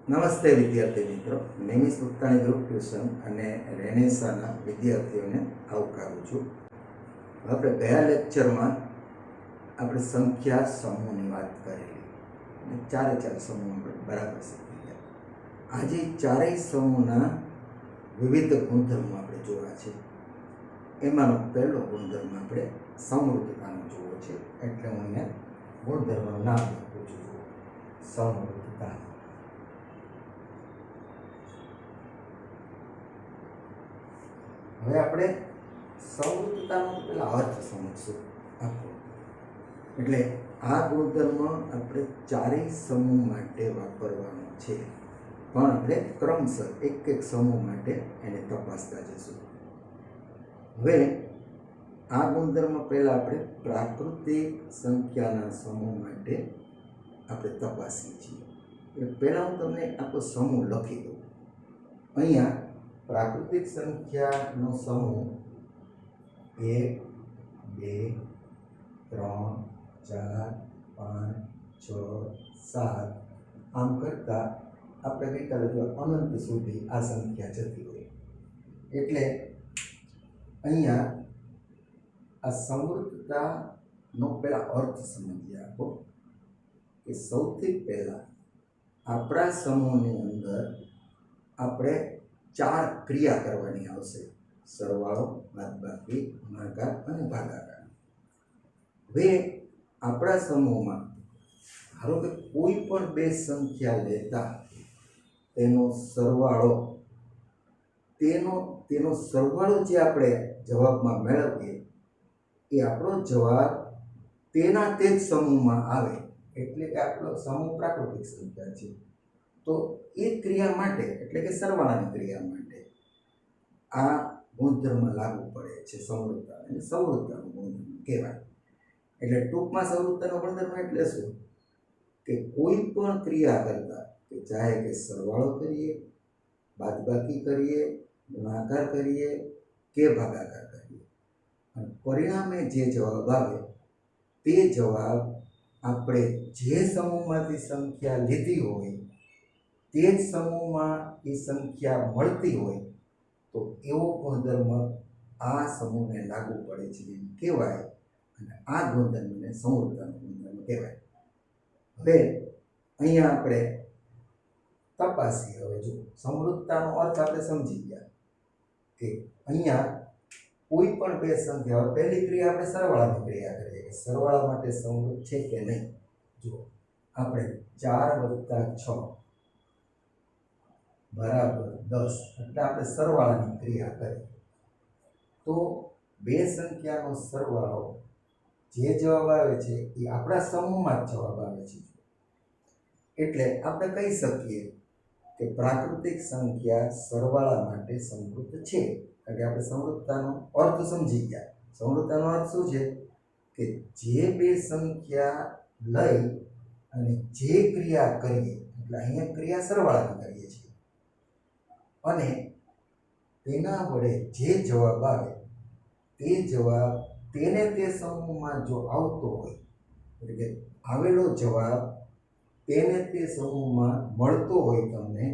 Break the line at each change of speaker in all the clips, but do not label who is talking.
નમસ્તે વિદ્યાર્થી મિત્રો, નિમિષ ઉત્તાણી ગ્રુપ ટ્યુશન અને રેનેસાના વિદ્યાર્થીઓને આવકારું છું. આપણે ગયા લેક્ચરમાં આપણે સંખ્યા સમૂહની વાત કરેલી અને ચારે સમૂહ આપણે બરાબર શીખી ગયા. આજે ચારેય સમૂહના વિવિધ ગુણધર્મો આપણે જોવા છે. એમાંનો પહેલો ગુણધર્મ આપણે સમૃદ્ધતાનો જોવો છે, એટલે હું અહીંયા ગુણધર્મનું નામ લખું છું, સમૃદ્ધતા. હવે આપણે સમૃદ્ધતાનો પેલા અર્થ સમજશું આખો. એટલે આ ગુણધર્મ આપણે ચારેય સમૂહ માટે વાપરવાનો છે, પણ આપણે ક્રમશર એક સમૂહ માટે એને તપાસતા જઈશું. હવે આ ગુણધર્મ પહેલા આપણે પ્રાકૃતિક સંખ્યાના સમૂહ માટે આપણે તપાસીએ છીએ. એટલે પહેલાં હું તમને આખો સમૂહ લખી દઉં. અહીંયા પ્રાકૃતિક સંખ્યાનો સમૂહ 1, 2, 3, 4, 5, 6, 7 આમ કરતાં આપણે ગઈકાલે જો અનંત સુધી આ સંખ્યા જતી હોય. એટલે અહીંયા આ સમૃદ્ધતાનો પહેલા અર્થ સમજીએ આપો કે સૌથી પહેલાં આપણા સમૂહની અંદર આપણે 4 ક્રિયા કરવાની આવશે: સરવાળો, બાદબાકી, ગુણાકાર અને ભાગાકાર. હવે આપણા સમૂહમાં ધારો કે કોઈ પણ બે સંખ્યા લેતા તેનો સરવાળો તેનો સરવાળો જે આપણે જવાબમાં મેળવીએ એ આપણો જવાબ તેના તે જ સમૂહમાં આવે, એટલે કે આપણો સમૂહ પ્રાકૃતિક સંખ્યા છે. તો એ ક્રિયા માટે, એટલે કે સરવાળાની ક્રિયા માટે આ ગુણધર્મ લાગુ પડે છે સમૃદ્ધતા, અને સમૃદ્ધતાનો ગુણધર્મ કહેવાય. એટલે ટૂંકમાં સમૃદ્ધતાનો ગુણધર્મ એટલે શું કે કોઈ પણ ક્રિયા કરતા, કે ચાહે કે સરવાળો કરીએ, બાદબાકી કરીએ, ગુણાકાર કરીએ કે ભાગાકાર કરીએ, અને પરિણામે જે જવાબ આવે તે જવાબ આપણે જે સમૂહમાંથી સંખ્યા લીધી હોય તે જ સમૂહમાં એ સંખ્યા મળતી હોય તો એવો ગુણધર્મ આ સમૂહને લાગુ પડે છે એમ કહેવાય, અને આ ગુણધર્મને સમૃદ્ધતાનો ગુણધર્મ કહેવાય. હવે અહીંયા આપણે તપાસીએ. હવે જો સમૃદ્ધતાનો અર્થ આપણે સમજી ગયા કે અહીંયા કોઈ પણ બે સંખ્યાઓ, પહેલી ક્રિયા આપણે સરવાળાની ક્રિયા કરીએ કે સરવાળા માટે સમૃદ્ધ છે કે નહીં. જો આપણે 4 + 6 બરાબર 10, એટલે આપણે સરવાળાની ક્રિયા કરીએ તો બે સંખ્યાનો સરવાળો જે જવાબ આવે છે એ આપણા સમૂહમાં જ જવાબ આવે છે. એટલે આપણે કહી શકીએ કે પ્રાકૃતિક સંખ્યા સરવાળા માટે સમૃદ્ધ છે. કારણ કે આપણે સમૃદ્ધતાનો અર્થ સમજી ગયા. સમૃદ્ધતાનો અર્થ શું છે કે જે બે સંખ્યા લઈ અને જે ક્રિયા કરીએ, એટલે અહીંયા ક્રિયા સરવાળાની કરીએ છીએ, અને તેના વડે જે જવાબ આવે તે જવાબ તેને તે સમૂહમાં જો આવતો હોય, એટલે કે આવેલો જવાબ તેને તે સમૂહમાં મળતો હોય તમને,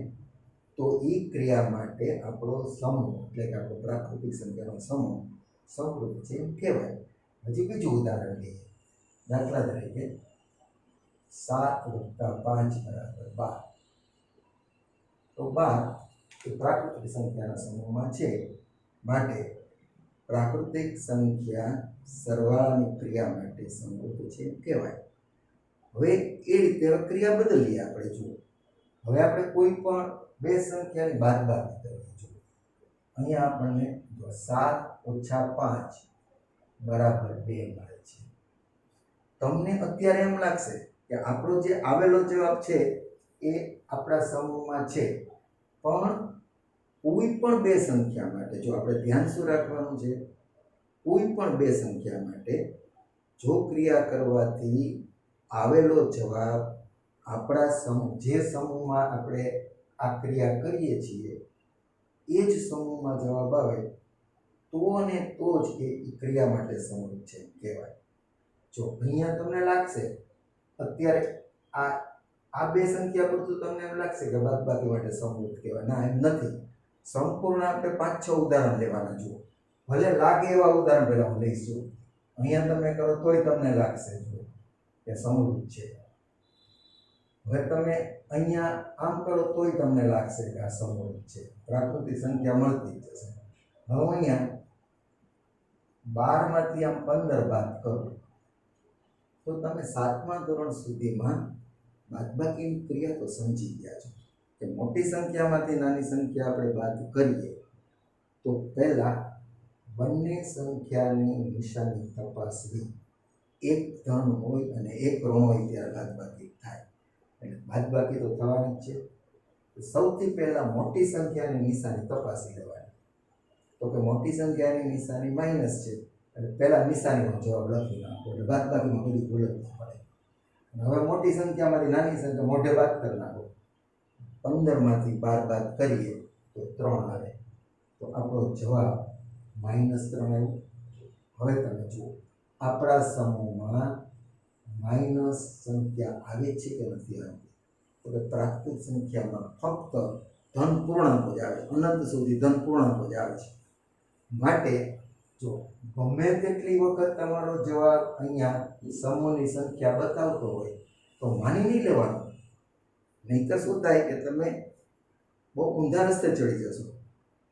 તો એ ક્રિયા માટે આપણો સમૂહ, એટલે કે આપણો પ્રાકૃતિક સંખ્યાનો સમૂહ સમૃદ્ધ છે એમ કહેવાય. હજી બીજું ઉદાહરણ લઈએ. દાખલા તરીકે 7 + 5 = 12. તો 12 એ પ્રાકૃતિક સંખ્યાના સમૂહમાં છે, માટે પ્રાકૃતિક સંખ્યા સરવાળાની ક્રિયા માટે સમૃદ્ધ છે એમ કહેવાય. હવે એ રીતે ક્રિયા બદલીએ આપણે. જુઓ, હવે આપણે કોઈ પણ બે સંખ્યાની બાદબાકી કરવી જોઈએ. અહીંયા આપણને 7 - 5 = 2 મળે છે. તમને અત્યારે એમ લાગશે કે આપણો જે આવેલો જવાબ છે એ આપણા સમૂહમાં છે, પણ કોઈ પણ બે સંખ્યા માટે, જો આપણે ધ્યાન શું રાખવાનું છે, કોઈ પણ બે સંખ્યા માટે જો ક્રિયા કરવાથી આવેલો જવાબ આપણા સમૂહ, જે સમૂહમાં આપણે આ ક્રિયા કરીએ છીએ એ જ સમૂહમાં જવાબ આવે તો ને તો જ એ ક્રિયા માટે સમૃદ્ધ છે કહેવાય. જો અહીંયા તમને લાગશે અત્યારે આ આ બે સંખ્યા પૂરતું તમને એમ લાગશે કે બાદબાકી માટે સમૃદ્ધ કહેવાય. ના, એમ નથી. સંપૂર્ણ આપણે 5-6 ઉદાહરણ લેવાના જુઓ. ભલે લાગે એવા ઉદાહરણ પહેલા હું લઈશ. જુઓ, અહીંયા તમે કરો તોય તમને લાગશે જુઓ કે સમૃદ્ધ છે. હવે તમે અહીંયા આમ કરો તોય તમને લાગશે કે આ સમૃદ્ધ છે. પ્રાકૃતિક સંખ્યા મળતી જ જશે. હવે અહીંયા 12 માંથી આમ 15 બાદ કરો તો તમે 7મા ધોરણ સુધીમાં બાદબાકીની ક્રિયા તો સમજી ગયા છો કે મોટી સંખ્યામાંથી નાની સંખ્યા આપણે બાદ કરીએ તો પહેલા બંને સંખ્યાની નિશાની તપાસવી. એક ધન હોય અને એક ઋણ હોય ત્યારે બાદબાકી થાય. એટલે બાદબાકી તો થવાની જ છે. સૌથી પહેલા મોટી સંખ્યાની નિશાની તપાસી લેવાની. તો કે મોટી સંખ્યાની નિશાની માઇનસ છે એટલે પહેલા નિશાનીનો જવાબ લખી નાખો એટલે બાદબાકીમાં બધી ભૂલ જ પડે. હવે મોટી સંખ્યામાંથી નાની સંખ્યા મોઢે બાદ કરી નાખો. 15 માંથી 12 બાદ કરીએ તો 3 આવે. તો આપણો જવાબ -3 આવ્યો. હવે તમે જુઓ આપણા સમૂહમાં માઇનસ સંખ્યા આવે છે કે નથી આવતી? તો કે પ્રાકૃતિક સંખ્યામાં ફક્ત ધન પૂર્ણાંકો જ આવે, અનંત સુધી ધન પૂર્ણાંકો જ આવે છે. માટે જો ગમે તેટલી વખત તમારો જવાબ અહીંયા સમૂહની સંખ્યા બતાવતો હોય તો માની નહીં લેવાનું. નહીંતર શું થાય કે તમે બહુ ઊંધા રસ્તે ચડી જશો.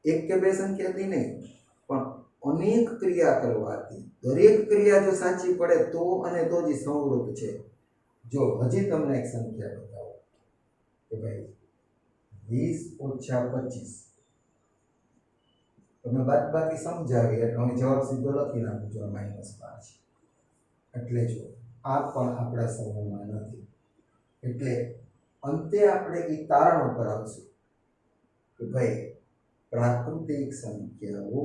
એક કે બે સંખ્યાથી નહીં પણ અનેક ક્રિયા કરવાથી દરેક ક્રિયા જો સાચી પડે તો અને તો જ સમૃદ્ધ છે. જો હજી તમને એક સંખ્યા બતાવો કે ભાઈ 20 - 25 તમે બાદબાકી સમજાવી એટલે હું જવાબ સીધો લખી નાખું છું -5. એટલે જો આ પણ આપણા સમૂહમાં નથી. એટલે અંતે આપણે એ તારણ ઉપર આવશું કે ભાઈ પ્રાકૃતિક સંખ્યાઓ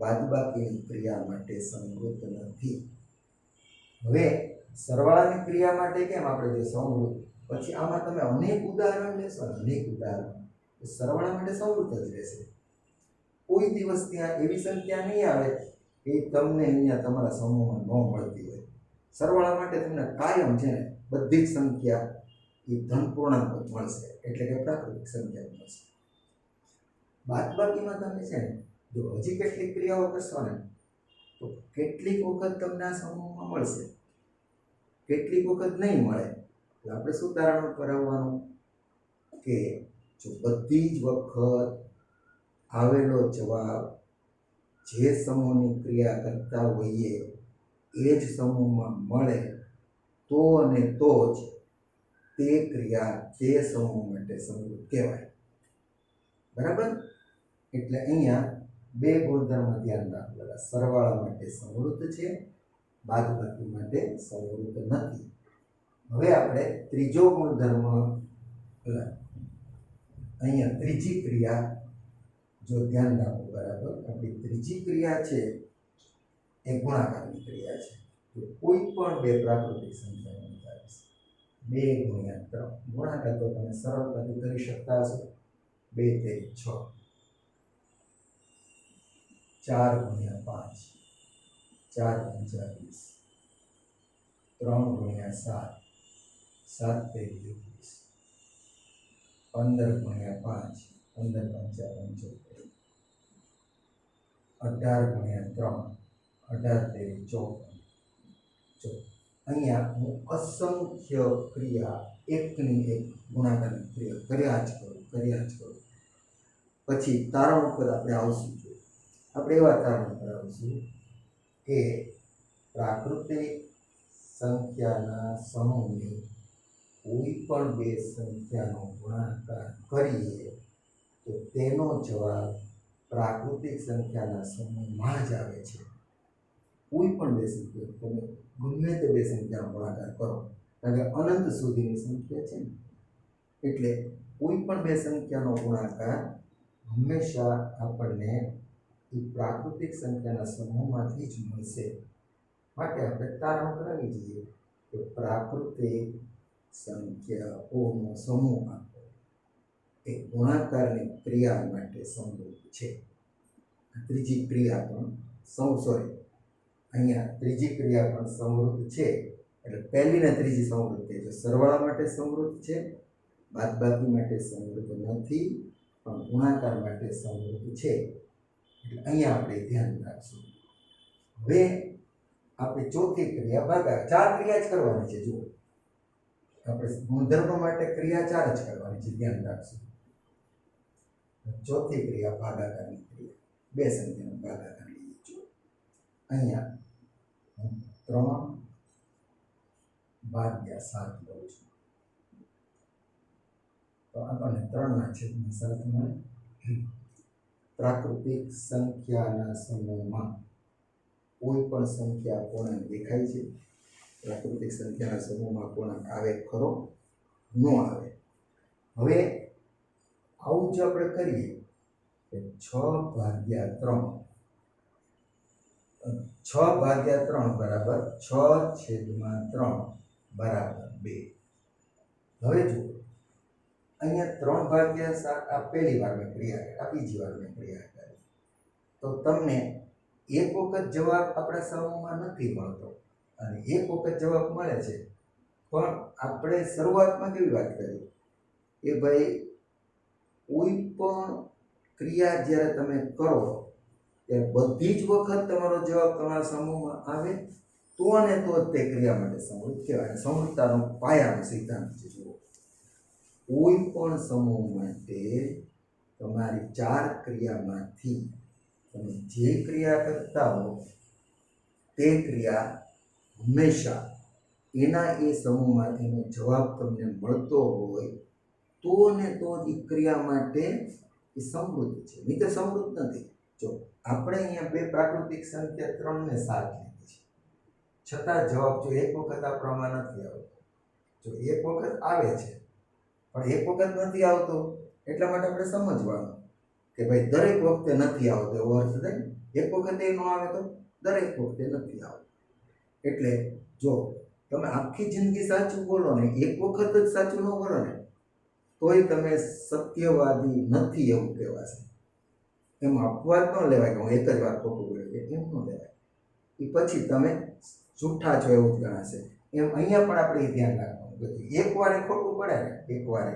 બાદબાકીની ક્રિયા માટે સમૃદ્ધ નથી. હવે સરવાળાની ક્રિયા માટે કેમ આપણે જે સમૃદ્ધ, પછી આમાં તમે અનેક ઉદાહરણ લેશો, અનેક ઉદાહરણ સરવાળા માટે સમૃદ્ધ જ રહેશે. કોઈ દિવસ ત્યાં એવી સંખ્યા નહીં આવે કે તમને અહીંયા તમારા સમૂહમાં ન મળતી હોય. સરવાળા માટે તમને કાયમ છે ને બધી જ સંખ્યા એ ધન પૂર્ણાંક મળશે એટલે કે પ્રાકૃતિક સંખ્યા મળશે. બાદબાકીમાં તમે છે ને જો હજી કેટલીક ક્રિયાઓ કરશો ને તો કેટલીક વખત તમને આ સમૂહમાં મળશે, કેટલીક વખત નહીં મળે. એટલે આપણે શું તારણ ઉપર આવવાનું કે જો બધી જ વખત આવેલો જવાબ જે સમૂહની ક્રિયા કરતા હોઈએ એ જ સમૂહમાં મળે તો અને તો જ તે ક્રિયા તે સમૂહ માટે સમૃદ્ધ કહેવાય. બરાબર? એટલે અહીંયા બે ગુણધર્મ ધ્યાન રાખવાના. સરવાળા માટે સમૃદ્ધ છે, બાદબાકી માટે સમૃદ્ધ નથી. હવે આપણે ત્રીજો ગુણધર્મ, અહીંયા ત્રીજી ક્રિયા જો ધ્યાન રાખો. બરાબર? આપણી ત્રીજી ક્રિયા છે એ ગુણાકારની ક્રિયા છે. તો કોઈ પણ બે પ્રાકૃતિક સંખ્યાનો બતાવીશ. 2 × 3 ગુણાકાર તો તમે સરળતાથી કરી શકતા હશો. 2 × 6, 4 × 5, 4 × 20, 3 × 7, 7 × 21, 15 × 5, 15 × 5 = 75, 18 × 3, 18 × 24. જો અહીંયા હું અસંખ્ય ક્રિયા એકની એક ગુણાકારની ક્રિયા કર્યા જ કરું. પછી તારણ ઉપર આપણે આવશું. આપણે એવા તારણ ઉપર આવશું કે પ્રાકૃતિક સંખ્યાના સમૂહની કોઈ પણ બે સંખ્યાનો ગુણાકાર કરીએ તો તેનો જવાબ પ્રાકૃતિક સંખ્યાના સમૂહમાં જ આવે છે. કોઈ પણ બે સંખ્યા તમે ગમે તે બે સંખ્યાનો ગુણાકાર કરો, કારણ કે અનંત સુધીની સંખ્યા છે ને, એટલે કોઈ પણ બે સંખ્યાનો ગુણાકાર હંમેશા આપણને એ પ્રાકૃતિક સંખ્યાના સમૂહમાંથી જ મળશે. માટે આપણે તારણ કરાવી દઈએ કે પ્રાકૃતિક સંખ્યાઓનો સમૂહ એ ગુણાકારની ક્રિયા માટે સમૃદ્ધ છે. ત્રીજી ક્રિયા પણ અહીંયા ત્રીજી ક્રિયા પણ સમૃદ્ધ છે. એટલે પહેલી ને ત્રીજી સમૃદ્ધિ છે. સરવાળા માટે સમૃદ્ધ છે, બાદબાકી માટે સમૃદ્ધ નથી, પણ ગુણાકાર માટે સમૃદ્ધ છે. એટલે અહીંયા આપણે ધ્યાન રાખશું. હવે આપણે ચોથી ક્રિયા ભાગાકાર. 4 ક્રિયા જ કરવાની છે. જુઓ, આપણે ગુણધર્મ માટે ક્રિયા 4 જ કરવાની છે, ધ્યાન રાખશું. ચોથી ક્રિયા ભાગાકારની ક્રિયા, બે સંખ્યાનો ભાગાકાર લઈએ છો. અહીંયા 3/7 લઉં છું, તો આપણને 3/7 મળે. પ્રાકૃતિક સંખ્યાના સમૂહમાં કોઈ પણ સંખ્યા પૂર્ણાંક દેખાય છે? પ્રાકૃતિક સંખ્યાના સમૂહમાં પૂર્ણાંક આવે ખરો? ન આવે. હવે આવું જો આપણે કરીએ કે 6/3 બરાબર 6/3 બરાબર 2. હવે જુઓ, અહીંયા 3/7 આ પહેલી વાર મેં ક્રિયા કરી, આ બીજી વાર મેં ક્રિયા કરી, તો તમને એક વખત જવાબ આપણા સમૂહમાં નથી મળતો અને એક વખત જવાબ મળે છે. પણ આપણે શરૂઆતમાં કેવી વાત કરી કે ભાઈ કોઈ પણ ક્રિયા જ્યારે તમે કરો ત્યારે બધી જ વખત તમારો જવાબ તમારા સમૂહમાં આવે તો ને તો જ તે ક્રિયા માટે સમૃદ્ધ કહેવાય. સમૃદ્ધતાનો પાયાનો સિદ્ધાંત છે. જુઓ, કોઈ પણ સમૂહ માટે તમારી 4 ક્રિયામાંથી તમે જે ક્રિયા કરતા હો તે ક્રિયા હંમેશા એના એ સમૂહમાંથીનો જવાબ તમને મળતો હોય તો ને તો જ એ ક્રિયા માટે એ સમૃદ્ધ છે, નહીં તો સમૃદ્ધ નથી. જો આપણે અહીંયા બે પ્રાકૃતિક સંખ્યા 3 ને 7 લીધી છે, છતાં જવાબ જો એક વખત આપણામાં નથી આવતો, જો એક વખત આવે છે પણ એક વખત નથી આવતો, એટલા માટે આપણે સમજવાનું કે ભાઈ દરેક વખતે નથી આવતો એવો અર્થ થાય. એક વખતે ન આવે તો દરેક વખતે નથી આવતો. એટલે જો તમે આખી જિંદગી સાચું બોલો ને, એક વખત જ સાચું ન બોલો ને, તોય તમે સત્યવાદી નથી એવું કહેવાશે. એમ અપવાદ ન લેવાય કે હું એક જ વાર ખોટું બોલ્યો, એમ ન લેવાય. એ પછી તમે જૂઠા છો એવું જ ગણાશે. એમ અહીંયા પણ આપણે ધ્યાન રાખવાનું કે એક વાર ખોટું પડે ને, એક વાર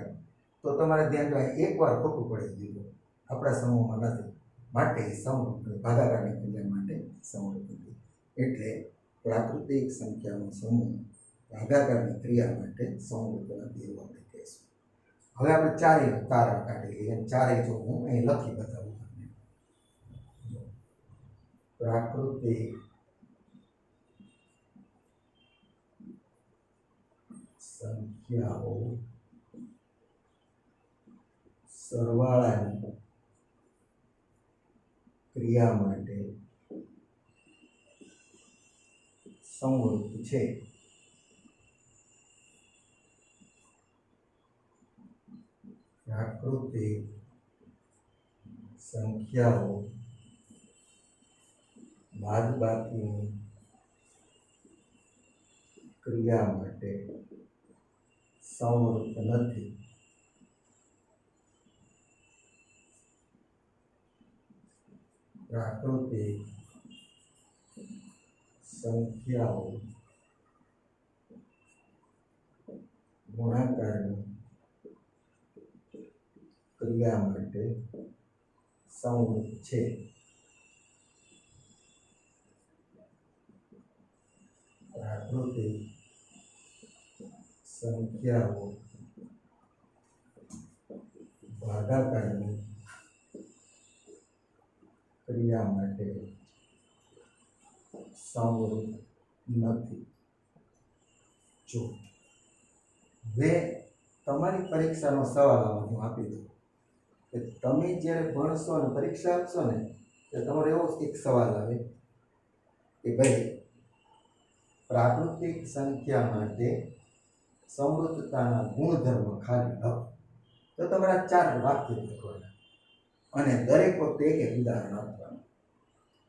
તો તમારે ધ્યાન રાખે એક વાર ખોટું પડી ગયું આપણા સમૂહમાં નથી, માટે સમૃદ્ધ ભાગાકારની ક્રિયા માટે સમૃદ્ધ નથી. એટલે પ્રાકૃતિક સંખ્યાનો સમૂહ ભાગાકારની ક્રિયા માટે સમૃદ્ધ નથી એવું આપણે કહીશું. હવે આપણે ચારેય તારણ કાઢી લઈએ. ચારેય જો હું અહીં લખી બતાવું તમને. પ્રાકૃતિક સંખ્યાઓ સરવાળાની ક્રિયા માટે સમૃદ્ધ છે. પ્રાકૃતિક સંખ્યાઓ બાદબાકીની ક્રિયા માટે સમૃદ્ધ નથી. પ્રાકૃતિક સંખ્યાઓ ગુણાકારની ક્રિયા માટે સમૃદ્ધ છે. પ્રાકૃતિક સંખ્યાઓ ભાગાકારની ક્રિયા માટે સમૃદ્ધ નથી. જો હવે તમારી પરીક્ષાનો સવાલ હું આપી દઉં કે તમે જ્યારે ભણશો અને પરીક્ષા આપશો ને ત્યારે તમારો એવો એક સવાલ આવે કે ભાઈ પ્રાકૃતિક સંખ્યા માટે સમૃદ્ધતાના ગુણધર્મ ખાલી લખો. તો તમારા 4 વાક્ય લખવાના અને દરેક વખતે એક ઉદાહરણ આપવાનું.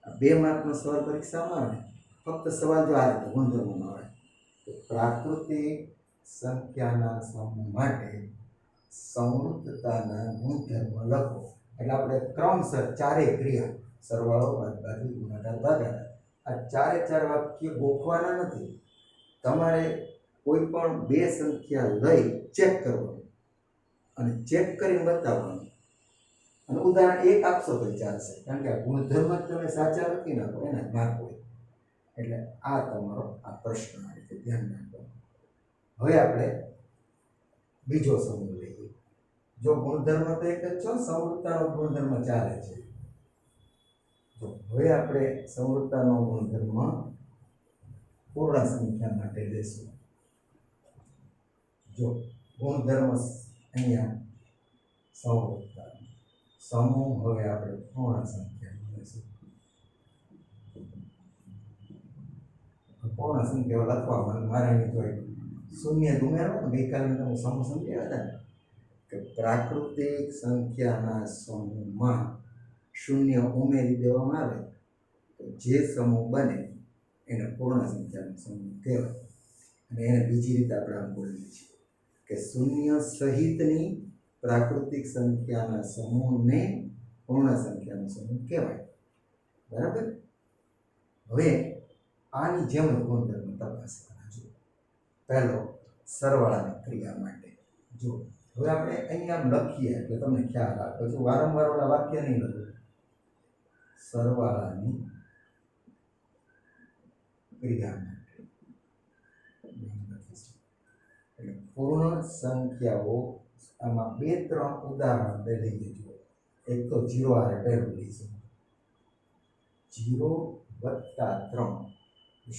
આ 2 માર્કનો સવાલ પરીક્ષામાં આવે, ફક્ત સવાલ જો આ રીતે ગુણધર્મમાં આવે તો પ્રાકૃતિક સંખ્યાના સમૂહ માટે સમૃદ્ધતાના ગુણધર્મ લખો. એટલે આપણે ક્રમશર ચારેય ક્રિયા સરવાળો, બાદબાકી, ગુણાકાર, ભાગાકાર આ 4 વાક્ય ગોખવાના નથી. તમારે કોઈ પણ બે સંખ્યા લઈ ચેક કરવાનું અને ચેક કરીને બતાવવાનું. અને ઉદાહરણ એક આપશો તો ચાલશે, કારણ કે આ ગુણધર્મ જ તમે સાચા લખી નાખો એના માર્ક હોય. એટલે આ તમારો આ પ્રશ્ન આ રીતે ધ્યાન રાખો. હવે આપણે બીજો સમૂહ લઈએ. જો ગુણધર્મ તો એક જ છો, સમરૂપતાનો ગુણધર્મ ચાલે છે. તો હવે આપણે સમરૂપતાનો ગુણધર્મ પૂર્ણ સંખ્યા માટે લેશું. જો ગુણધર્મ અહીંયા સમરૂપતા સમૂહ, હવે આપણે પૂર્ણ સંખ્યા લેશું. પૂર્ણ સંખ્યાઓ લખવામાં મારે અહીં જોઈ શૂન્ય ઉમેરો. ગઈકાલે તમે સમૂહ સમજ્યા હતા ને કે પ્રાકૃતિક સંખ્યાના સમૂહમાં શૂન્ય ઉમેરી દેવામાં આવે તો જે સમૂહ બને એને પૂર્ણ સંખ્યાનો સમૂહ કહેવાય. અને એને બીજી રીતે આપણે આમ બોલીએ છીએ કે શૂન્ય સહિતની પ્રાકૃતિક સંખ્યાના સમૂહને પૂર્ણ સંખ્યાનો સમૂહ કહેવાય. બરાબર. હવે આની જેમ ગુણધર્મ તપાસ કરજો. પહેલો સરવાળાની ક્રિયા માટે જો હવે આપણે અહીંયા આમ લખીએ એટલે તમને ખ્યાલ આવે. જો વારંવાર ઓલા વાક્ય નહીં લખો. સરવાળાની ક્રિયા માટે એટલે પૂર્ણ સંખ્યાઓ આમાં બે ત્રણ ઉદાહરણ લઈ લેજો. એક તો 0 આરે પહેલું લઈશું. 0 + 3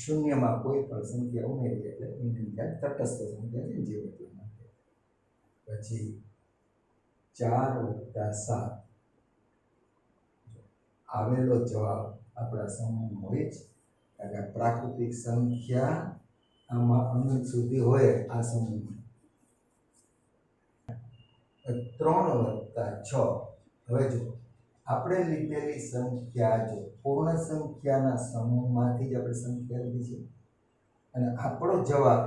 શૂન્યમાં કોઈ પણ સંખ્યા ઉમેરી એટલે એની ત્યાં તટસ્થ સંખ્યા છે 0 એટલા માટે. પછી 4 + 7 આવેલો જવાબ આપણા સમૂહ હોય જ, કારણ કે પ્રાકૃતિક સંખ્યા આમાં અનંત સુધી હોય આ સમૂહમાં. 3 + 6 હવે જો આપણે લીધેલી સંખ્યા જો પૂર્ણ સંખ્યાના સમૂહમાંથી જ આપણે સંખ્યા લીધી છે અને આપણો જવાબ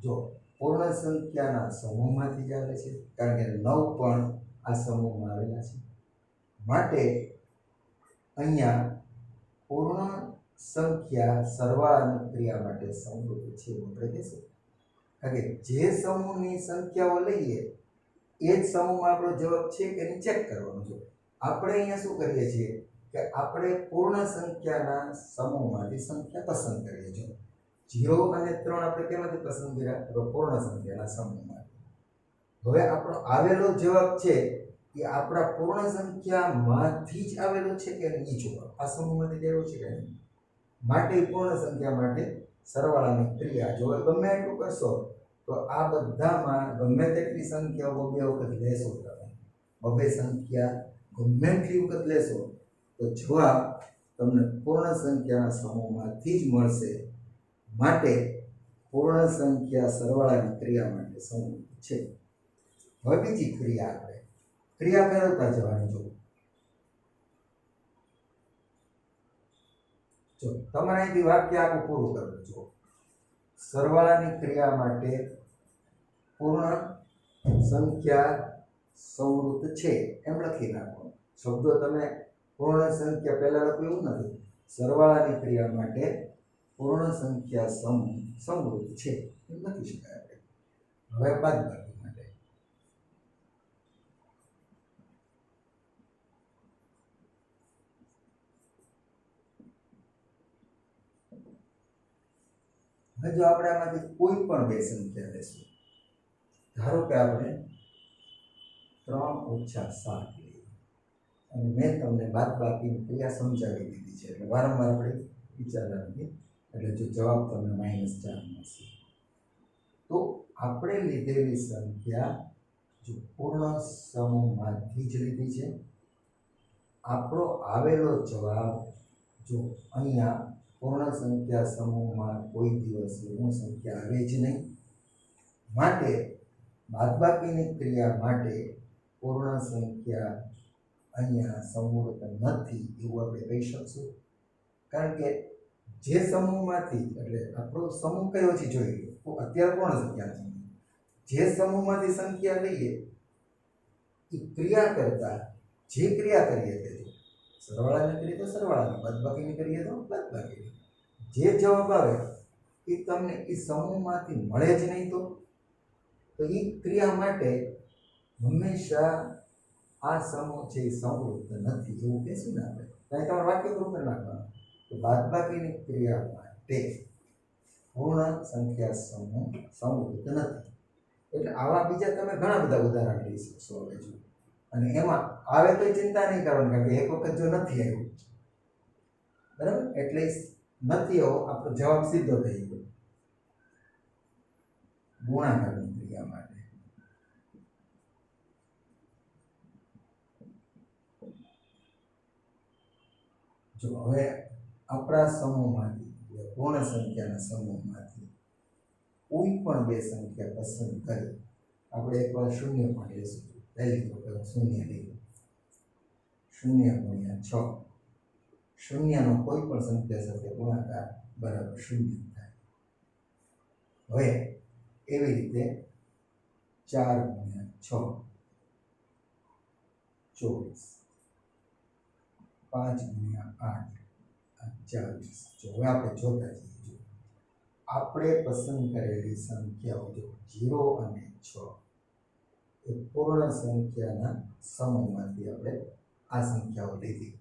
જો પૂર્ણ સંખ્યાના સમૂહમાંથી જ આવે છે, કારણ કે 9 પણ આ સમૂહમાં આવેલા છે. માટે અહીંયા પૂર્ણ સંખ્યા સરવાળાની ક્રિયા માટે સમરૂપ છે આપણે કહેશું. કારણ કે જે સમૂહની સંખ્યાઓ લઈએ એ જ સમૂહમાં આપણો જવાબ છે કે નહીં ચેક કરવાનો છે. આપણે અહીંયા શું કરીએ છીએ કે આપણે પૂર્ણ સંખ્યાના સમૂહમાંથી સંખ્યા પસંદ કરીએ છીએ. 0 અને 3 આપણે કેમાંથી પસંદ કર્યા? તો પૂર્ણ સંખ્યાના સમૂહમાંથી. હવે આપણો આવેલો જવાબ છે એ આપણા પૂર્ણ સંખ્યામાંથી જ આવેલો છે કે નહીં એ જોવા. આ સમૂહમાંથી જ આવ્યો છે કે નહીં. માટે પૂર્ણ સંખ્યા માટે સરવાળાની ક્રિયા જો ગમે એટલું કરશો તો આ બધામાં ગમે તેટલી સંખ્યાઓ બે વખત લેશો તમે, બબે સંખ્યા ગમે એટલી વખત લેશો તો જવાબ તમને પૂર્ણ સંખ્યાના સમૂહમાંથી જ મળશે. માટે પૂર્ણ સંખ્યા સરવાળાની ક્રિયા માટે સમૂહ છે. હવે બીજી ક્રિયા આપણે ક્રિયા મેળવતા જવાની. જો તમારે અહીંથી વાક્ય આખું પૂરું કરવું. જો સરવાળાની ક્રિયા માટે પૂર્ણ સંખ્યા સમૃદ્ધ છે એમ લખી નાખો. શબ્દો તમે પૂર્ણ સંખ્યા પહેલા લખ્યું એવું નથી. સરવાળાની ક્રિયા માટે પૂર્ણ સંખ્યા સમૃદ્ધ છે એમ લખી શકાય આપણે. હવે બાદબાકી માટે હવે જો આપણે આમાંથી કોઈ પણ બે સંખ્યા લેશું. ધારો કે આપણે 3 - 7 લઈએ અને મેં તમને બાદબાકીની ક્રિયા સમજાવી દીધી છે એટલે વારંવાર આપણે વિચારતા નથી. એટલે જો જવાબ તમને -4 મળશે. તો આપણે લીધેલી સંખ્યા જો પૂર્ણ સમૂહમાંથી જ લીધી છે. આપણો આવેલો જવાબ જો અહીંયા પૂર્ણ સંખ્યા સમૂહમાં કોઈ દિવસ ઋણ સંખ્યા આવે જ નહીં. માટે બાદબાકીની ક્રિયા માટે પૂર્ણ સંખ્યા અહીંયા સમૂર્ત નથી એવું આપણે કહી શકશું. કારણ કે જે સમૂહમાંથી એટલે આપણો સમૂહ કયો છે જોઈ લો. અત્યારે પૂર્ણ સંખ્યા છે. જે સમૂહમાંથી સંખ્યા લઈએ એ ક્રિયા કરતા જે ક્રિયા કરીએ તે સરવાળાની કરીએ તો સરવાળાની, બાદબાકીની કરીએ તો બાદબાકીની. જે જવાબ આવે એ તમને એ સમૂહમાંથી મળે જ નહીં. તો એ ક્રિયા માટે હંમેશા આ સમૂહ છે એ સમૃદ્ધ નથી એવું કહેશું ને આપણે. ત્યાં તમારે વાક્ય પૂરું કરી નાખવાનું તો બાદબાકીની ક્રિયા માટે પૂર્ણ સંખ્યા સમૂહ સમૃદ્ધ નથી. એટલે આવા બીજા તમે ઘણા બધા ઉદાહરણ લઈ શકશો હવે જો. અને એમાં આવે તો ચિંતા નહીં કરવાની, કારણ કે એક વખત જો નથી આવ્યું બરાબર, એટલે નથી આવો આપણો જવાબ સીધો થઈ ગયો ગુણાકારની ક્રિયા માટે. જો હવે આપણા સમૂહમાંથી પૂર્ણ સંખ્યાના સમૂહમાંથી કોઈ પણ બે સંખ્યા પસંદ કરી આપણે એકવાર શૂન્ય પણ લઈશું. પહેલી વખત શૂન્ય લઈએ, 0 × 6, શૂન્યનો કોઈ પણ સંખ્યા સાથે ગુણાકાર બરાબર 0 થાય. હવે એવી રીતે 4 × 6 24, 5 × 8 40. જો હવે આપણે જોતા જઈએ, આપણે પસંદ કરેલી સંખ્યાઓ જો 0 અને 6 એ પૂર્ણ સંખ્યાના સમૂહમાંથી આપણે આ સંખ્યાઓ લીધી.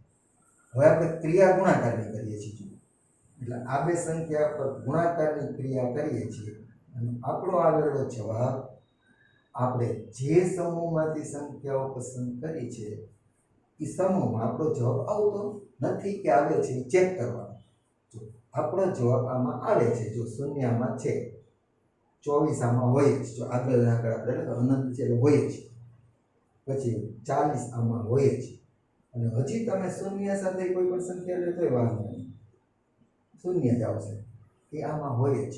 હવે આપણે ક્રિયા ગુણાકારની કરીએ છીએ. એટલે આ બે સંખ્યા પર ગુણાકારની ક્રિયા કરીએ છીએ અને આપણો આવેલો જવાબ આપણે જે સમૂહમાંથી સંખ્યાઓ પસંદ કરી છે એ સમૂહમાં આપણો જવાબ આવતો નથી કે આવે છે ચેક કરવાનો. જો આપણો જવાબ આમાં આવે છે, જો શૂન્યમાં છે, 24 આમાં હોય જ, જો આગળ આપણે અનંત છે એટલે હોય જ, પછી 40 આમાં હોય જ. અને હજી તમે શૂન્ય સાથે કોઈ પણ સંખ્યા લે તોય વાંધો નહીં, શૂન્ય જ આવશે, એ આમાં હોય જ.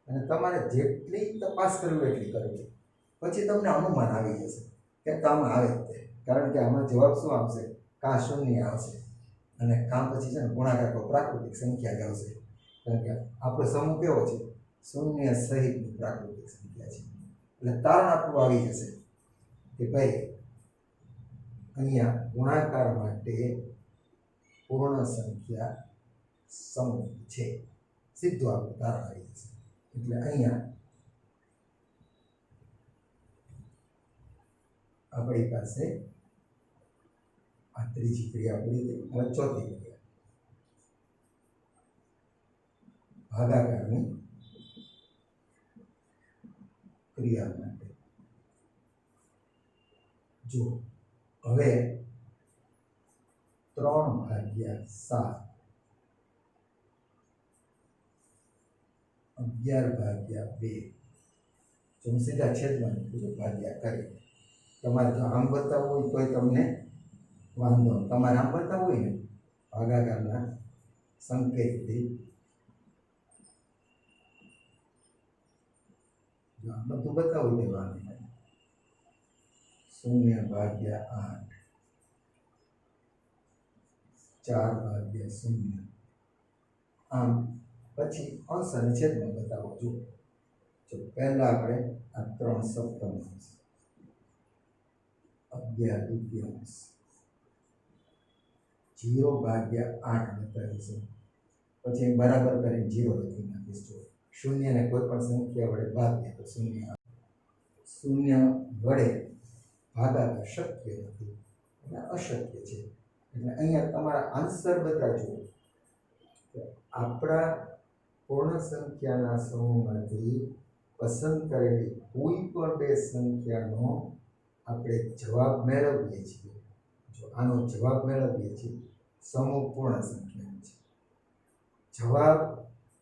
અને તમારે જેટલી તપાસ કરવી એટલી કરવી, પછી તમને અનુમાન આવી જશે કે આમાં આવે જ તે. કારણ કે આમાં જવાબ શું આવશે? કાં શૂન્ય આવશે અને કાં પછી છે ને ગુણાકાર પ્રાકૃતિક સંખ્યા જ આવશે. કારણ કે આપણો સમૂહ કેવો છે? શૂન્ય સહિતની પ્રાકૃતિક સંખ્યા છે. એટલે તારણ આપણું આવી જશે કે ભાઈ અહીંયા ગુણાકાર માટે પૂર્ણ સંખ્યા સમૂહ છે. સીધું આપણું તારણ આવી જશે. એટલે અહીંયા આપણી પાસે આ ત્રીજી ક્રિયા પૂરી થઈ. હવે ચોથી ક્રિયા ભાગાકારની ક્રિયા માટે. જો હવે 3/7 11/2 જો સીધા છેદમાં ભાગ્યા કરી. તમારે જો આમ બતાવવું હોય તોય તમને વાંધો, તમારે આમ બતાવવું હોય ને ભાગાકારના સંકેતથી જો આમ બધું બતાવવું હોય વાંધો નહીં. 0/8 4/0 આમ પછી અંશ અને છેદમાં બતાવો. જો પહેલા આપણે આ 3 સપ્તમાંશ 11 દુત્યાંશ 0/8 બતાવીશું. પછી બરાબર કરીને 0 લખી નાખીશું. શૂન્યને કોઈ પણ સંખ્યા વડે ભાગીએ તો શૂન્ય વડે ભાગાકાર શક્ય નથી, એટલે અશક્ય છે. એટલે અહીંયા તમારા આન્સર બધા જુઓ. આપણા પૂર્ણ સંખ્યાના સમૂહમાંથી પસંદ કરેલી કોઈ પણ બે સંખ્યાનો આપણે જવાબ મેળવીએ છીએ. જો આનો જવાબ મેળવીએ છીએ, સમૂહ પૂર્ણ સંખ્યાનો છે. જવાબ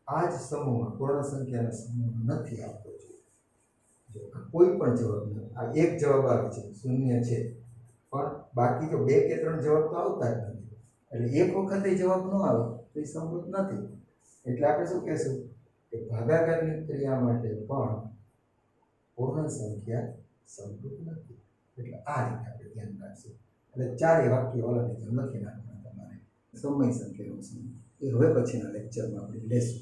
આ જ સમૂહમાં પૂર્ણ સંખ્યાના સમૂહમાં નથી આવતો. જો કોઈ પણ જવાબ નથી, આ એક જવાબ આવે છે, શૂન્ય છે, પણ બાકી જો 2 કે 3 જવાબ તો આવતા જ નથી. એટલે એક વખતે જવાબ ન આવે તો એ સમૃદ્ધ નથી. એટલે આપણે શું કહેશું કે ભાગાકારની ક્રિયા માટે પણ પૂર્ણ સંખ્યા સમૃદ્ધ નથી. એટલે આ રીતે આપણે ધ્યાન રાખશું. એટલે 4 વાક્યો ઓલાની જેમ લખી નાખવાના તમારે. સમય સંખ્યાનો સમૂહ એ હવે પછીના લેક્ચરમાં આપણે લેશું.